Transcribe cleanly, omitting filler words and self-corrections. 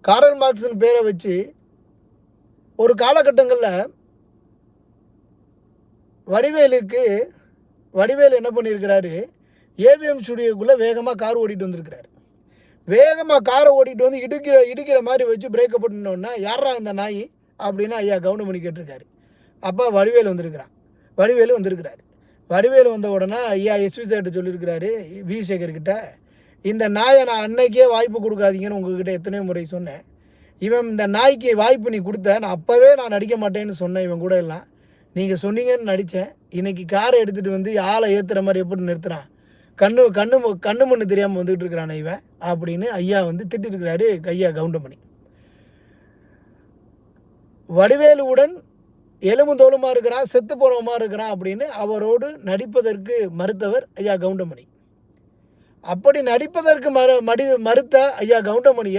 காரல் மார்க்ஸ்னு பேரை வச்சு ஒரு காலகட்டங்களில் வடிவேலு என்ன பண்ணியிருக்கிறாரு, ஏவிஎம் ஸ்டுடியோக்குள்ளே வேகமாக கார் ஓட்டிகிட்டு வந்திருக்கிறாரு. வேகமாக காரை ஓட்டிகிட்டு வந்து இடிக்கிற மாதிரி வச்சு பிரேக்கப் பண்ணினோன்னா, யாரா இந்த நாய் அப்படின்னு ஐயா கவுண்டமணி கேட்டிருக்காரு. அப்போ வடிவேலு வந்திருக்கிறாரு. வடிவேலு வந்த உடனே ஐயா எஸ்வி சார்கிட்ட சொல்லியிருக்கிறாரு, வி சேகர்கிட்ட, இந்த நாயை நான் அன்னைக்கே வாய்ப்பு கொடுக்காதீங்கன்னு உங்ககிட்ட எத்தனையோ முறை சொன்னேன். இந்த நாய்க்கு வாய்ப்பு நீ கொடுத்த, நான் அப்போவே நான் நடிக்க மாட்டேன்னு சொன்னேன். இவன் கூட எல்லாம் நீங்கள் சொன்னீங்கன்னு நடித்தேன். இன்றைக்கி காரை எடுத்துகிட்டு வந்து ஆளை ஏற்றுற மாதிரி எப்படி நிறுத்துறான், கண்ணு மண்ணு தெரியாமல் வந்துகிட்டு இருக்கிறான் இவன் அப்படின்னு ஐயா திட்டிருக்கிறாரு ஐயா கவுண்டமணி. வடிவேலுவுடன் எலும்பு தோலுமா இருக்கிறான், செத்து போனவமா இருக்கிறான் அப்படின்னு அவரோடு நடிப்பதற்கு மறுத்தவர் ஐயா கவுண்டமணி. அப்படி நடிப்பதற்கு மறுத்த ஐயா கவுண்டமணியை